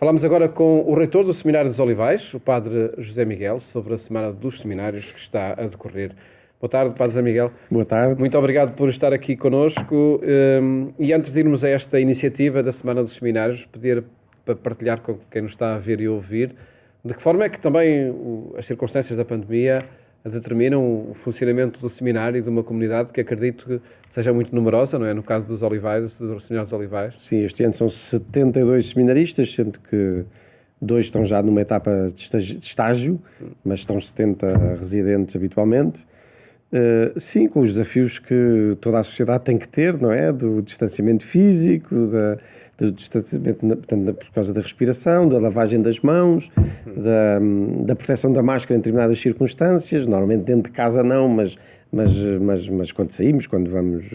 Falamos agora com o reitor do Seminário dos Olivais, o Padre José Miguel, sobre a Semana dos Seminários que está a decorrer. Boa tarde, Padre José Miguel. Boa tarde. Muito obrigado por estar aqui connosco. E antes de irmos a esta iniciativa da Semana dos Seminários, pedir para partilhar com quem nos está a ver e ouvir, de que forma é que também as circunstâncias da pandemia determinam o funcionamento do seminário e de uma comunidade que acredito que seja muito numerosa, não é? No caso dos Olivais, dos Senhores dos Olivais. Sim, este ano são 72 seminaristas, sendo que 2 estão já numa etapa de estágio, mas estão 70 residentes habitualmente. Sim, com os desafios que toda a sociedade tem que ter, não é? Do distanciamento físico, do distanciamento portanto, por causa da respiração, da lavagem das mãos, da proteção da máscara em determinadas circunstâncias, normalmente dentro de casa não, mas quando saímos, quando vamos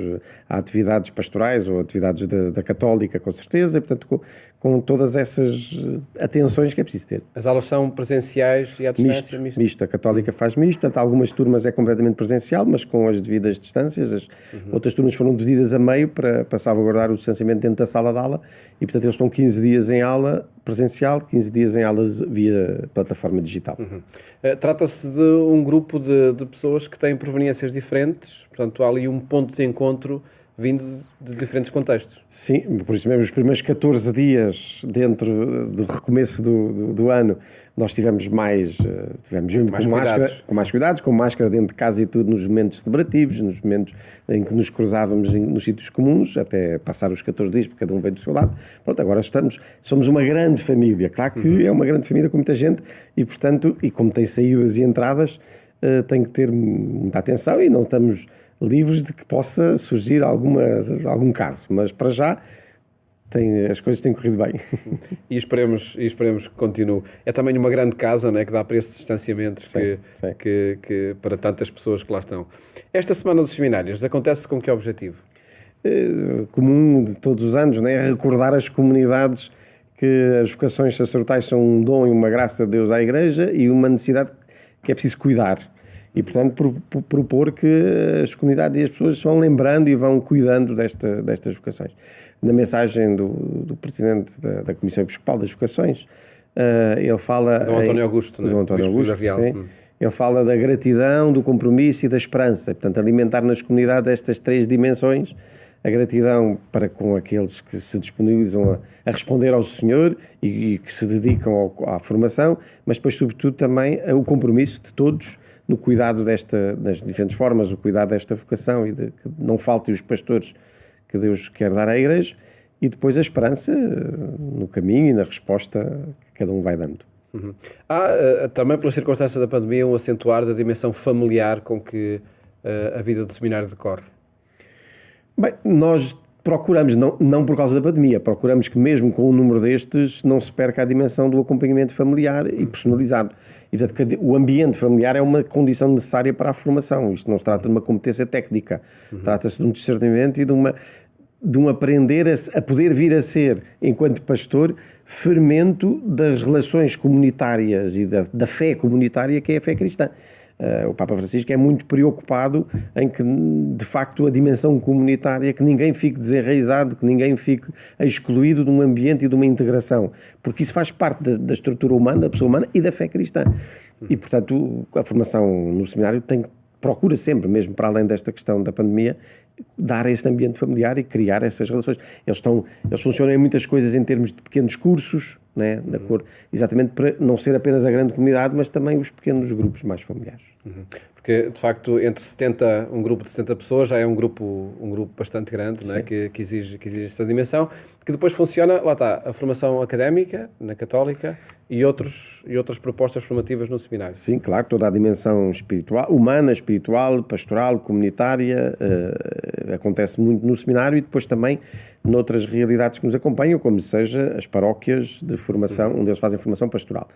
a atividades pastorais ou atividades da Católica, com certeza, e, portanto, com todas essas atenções que é preciso ter. As aulas são presenciais e à distância? Misto. A Católica faz misto, portanto, algumas turmas é completamente presencial, mas com as devidas distâncias. As outras turmas foram divididas a meio para salvaguardar o distanciamento dentro da sala de aula e, portanto, eles estão 15 dias em aula presencial, 15 dias em aulas via plataforma digital. Trata-se de um grupo de pessoas que têm proveniências diferentes, portanto, há ali um ponto de encontro vindo de diferentes contextos. Sim, por isso mesmo os primeiros 14 dias dentro do recomeço do ano nós tivemos mais cuidados, com máscara dentro de casa e tudo, nos momentos celebrativos, nos momentos em que nos cruzávamos nos sítios comuns, até passar os 14 dias, porque cada um veio do seu lado. Pronto, agora somos uma grande família, claro que é uma grande família com muita gente e, portanto, e como tem saídas e entradas, tem que ter muita atenção e não estamos livres de que possa surgir algum caso, mas para já as coisas têm corrido bem. E esperemos que continue. É também uma grande casa, né, que dá para esses distanciamentos que para tantas pessoas que lá estão. Esta Semana dos Seminários acontece com que objetivo? Comum de todos os anos, né, é recordar as comunidades que as vocações sacerdotais são um dom e uma graça de Deus à Igreja e uma necessidade que é preciso cuidar. E, portanto, propor que as comunidades e as pessoas se vão lembrando e vão cuidando destas vocações. Na mensagem do Presidente da Comissão Episcopal das Vocações, ele fala... Dom António Augusto, né? Dom António Augusto, sim. Ele fala da gratidão, do compromisso e da esperança. Portanto, alimentar nas comunidades estas 3 dimensões, a gratidão para com aqueles que se disponibilizam a responder ao Senhor e que se dedicam à formação, mas depois, sobretudo, também o compromisso de todos no cuidado das diferentes formas, o cuidado desta vocação e de que não faltem os pastores que Deus quer dar à Igreja, e depois a esperança no caminho e na resposta que cada um vai dando. Há também, pela circunstância da pandemia, um acentuar da dimensão familiar com que a vida do seminário decorre. Bem, nós procuramos, não por causa da pandemia, procuramos que mesmo com o número destes não se perca a dimensão do acompanhamento familiar e personalizado. E, portanto, o ambiente familiar é uma condição necessária para a formação. Isto não se trata de uma competência técnica, trata-se de um discernimento e de um aprender a poder vir a ser, enquanto pastor, fermento das relações comunitárias e da fé comunitária que é a fé cristã. O Papa Francisco é muito preocupado em que, de facto, a dimensão comunitária, que ninguém fique desenraizado, que ninguém fique excluído de um ambiente e de uma integração, porque isso faz parte da estrutura humana, da pessoa humana e da fé cristã. E, portanto, a formação no seminário procura sempre, mesmo para além desta questão da pandemia, dar este ambiente familiar e criar essas relações. Eles funcionam em muitas coisas em termos de pequenos cursos, né, de acordo, exatamente para não ser apenas a grande comunidade, mas também os pequenos grupos mais familiares. Porque, de facto, um grupo de 70 pessoas já é um grupo bastante grande, não é? que exige essa dimensão, que depois funciona, lá está, a formação académica na Católica e outras propostas formativas no seminário. Sim, claro, toda a dimensão espiritual, humana, espiritual, pastoral, comunitária, acontece muito no seminário e depois também noutras realidades que nos acompanham, como seja as paróquias de formação, onde eles fazem formação pastoral.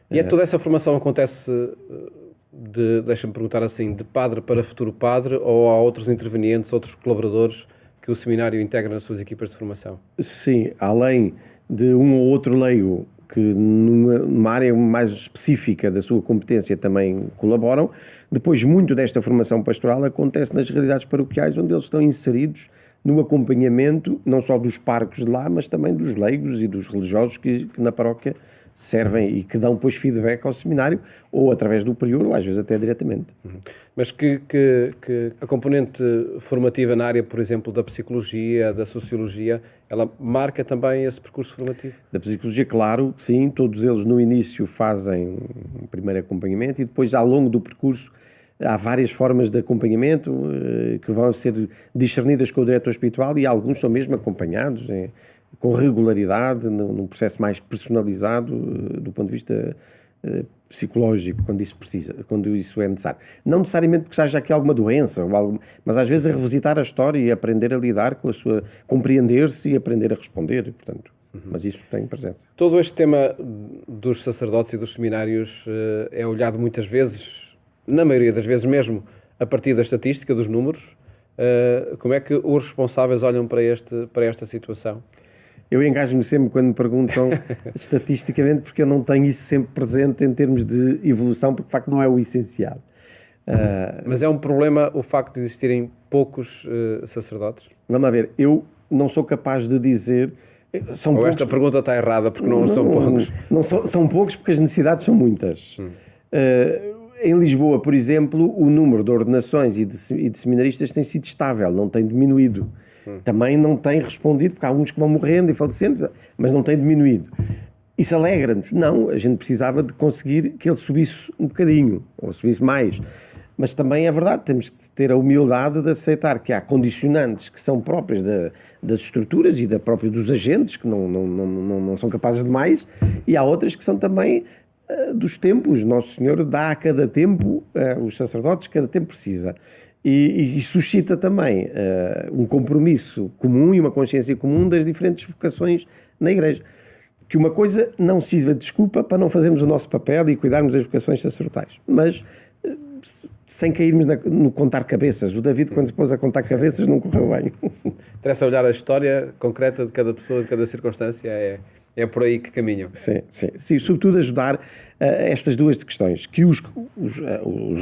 E toda essa formação acontece, deixa-me perguntar assim, de padre para futuro padre, ou há outros intervenientes, outros colaboradores que o seminário integra nas suas equipas de formação? Sim, além de um ou outro leigo que numa área mais específica da sua competência também colaboram, depois muito desta formação pastoral acontece nas realidades paroquiais onde eles estão inseridos no acompanhamento, não só dos parcos de lá, mas também dos leigos e dos religiosos que na paróquia servem e que dão depois feedback ao seminário, ou através do prior, ou às vezes até diretamente. Mas que a componente formativa na área, por exemplo, da psicologia, da sociologia, ela marca também esse percurso formativo? Da psicologia, claro, sim, todos eles no início fazem um primeiro acompanhamento e depois ao longo do percurso há várias formas de acompanhamento que vão ser discernidas com o diretor espiritual e alguns são mesmo acompanhados com regularidade, num processo mais personalizado do ponto de vista psicológico, quando isso é necessário. Não necessariamente porque haja aqui alguma doença, ou algo, mas às vezes a revisitar a história e aprender a lidar com a sua... compreender-se e aprender a responder, portanto. Mas isso tem presença. Todo este tema dos sacerdotes e dos seminários é olhado muitas vezes, na maioria das vezes mesmo, a partir da estatística, dos números. Como é que os responsáveis olham para esta situação? Eu engajo-me sempre quando me perguntam estatisticamente, porque eu não tenho isso sempre presente em termos de evolução, porque de facto não é o essencial. Mas é um problema o facto de existirem poucos sacerdotes? Vamos lá ver, eu não sou capaz de dizer... São Ou poucos, esta pergunta está errada, porque não são poucos? Não são poucos porque as necessidades são muitas. Em Lisboa, por exemplo, o número de ordenações e de seminaristas tem sido estável, não tem diminuído. Também não tem respondido, porque há alguns que vão morrendo e falecendo, mas não tem diminuído. Isso alegra-nos? Não, a gente precisava de conseguir que ele subisse um bocadinho, ou subisse mais. Mas também é verdade, temos que ter a humildade de aceitar que há condicionantes que são próprias das estruturas e dos agentes, que não são capazes de mais, e há outras que são também dos tempos. Nosso Senhor dá a cada tempo, os sacerdotes, cada tempo precisa. E suscita também um compromisso comum e uma consciência comum das diferentes vocações na Igreja. Que uma coisa não sirva de desculpa para não fazermos o nosso papel e cuidarmos das vocações sacerdotais. Mas sem cairmos no contar cabeças. O David, quando se pôs a contar cabeças, não correu bem. Interessa olhar a história concreta de cada pessoa, de cada circunstância, é por aí que caminham. Sim, sobretudo ajudar estas duas questões. Que os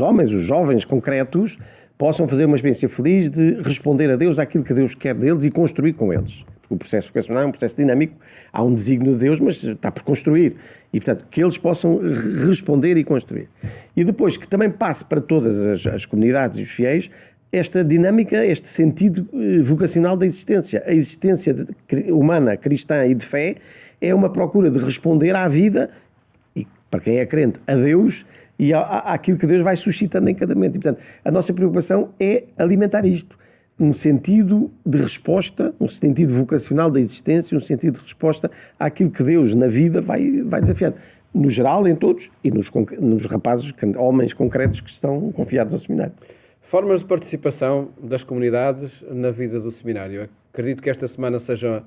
homens, os jovens concretos, possam fazer uma experiência feliz de responder a Deus àquilo que Deus quer deles e construir com eles. Porque o processo vocacional é um processo dinâmico, há um desígnio de Deus, mas está por construir. E, portanto, que eles possam responder e construir. E depois que também passe para todas as comunidades e os fiéis esta dinâmica, este sentido vocacional da existência. A existência humana, cristã e de fé é uma procura de responder à vida, e para quem é crente, a Deus e àquilo que Deus vai suscitando em cada momento. E, portanto, a nossa preocupação é alimentar isto. Um sentido de resposta, um sentido vocacional da existência, um sentido de resposta àquilo que Deus na vida vai desafiando. No geral, em todos, e nos rapazes, homens concretos que estão confiados ao seminário. Formas de participação das comunidades na vida do seminário. Acredito que esta semana seja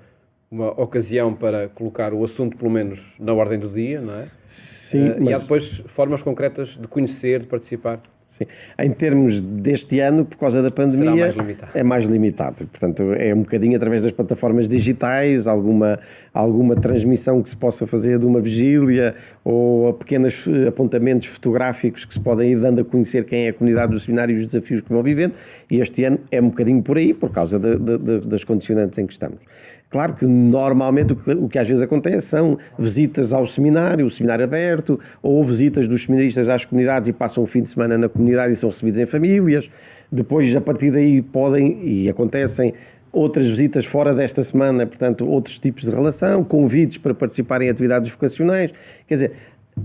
uma ocasião para colocar o assunto, pelo menos, na ordem do dia, não é? Sim, E há depois formas concretas de conhecer, de participar. Sim. Em termos deste ano, por causa da pandemia, é mais limitado. Portanto, é um bocadinho através das plataformas digitais, alguma transmissão que se possa fazer de uma vigília ou pequenos apontamentos fotográficos que se podem ir dando a conhecer quem é a comunidade do seminário e os desafios que vão vivendo. E este ano é um bocadinho por aí, por causa das condicionantes em que estamos. Claro que normalmente o que às vezes acontece são visitas ao seminário, o seminário aberto, ou visitas dos seminaristas às comunidades e passam o fim de semana na comunidade e são recebidos em famílias. Depois, a partir daí, podem e acontecem outras visitas fora desta semana, portanto, outros tipos de relação, convites para participar em atividades vocacionais, quer dizer,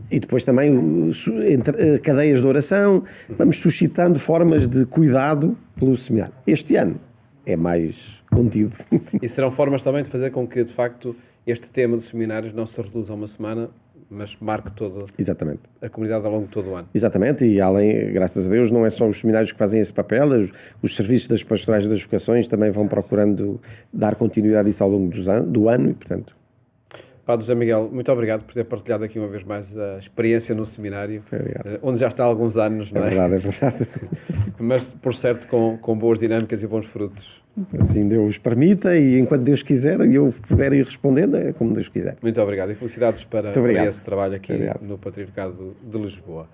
e depois também cadeias de oração, vamos suscitando formas de cuidado pelo seminário. Este ano é mais contido. E serão formas também de fazer com que, de facto, este tema dos seminários não se reduza a uma semana, mas marque toda a comunidade ao longo de todo o ano. Exatamente, e além, graças a Deus, não é só os seminários que fazem esse papel, os serviços das pastorais das vocações também vão procurando dar continuidade a isso ao longo do ano e, portanto... Padre José Miguel, muito obrigado por ter partilhado aqui uma vez mais a experiência no seminário, onde já está há alguns anos, não é? É verdade. Mas, por certo, com boas dinâmicas e bons frutos. Assim Deus permita e enquanto Deus quiser e eu puder ir respondendo, é como Deus quiser. Muito obrigado e felicidades para esse trabalho aqui no Patriarcado de Lisboa.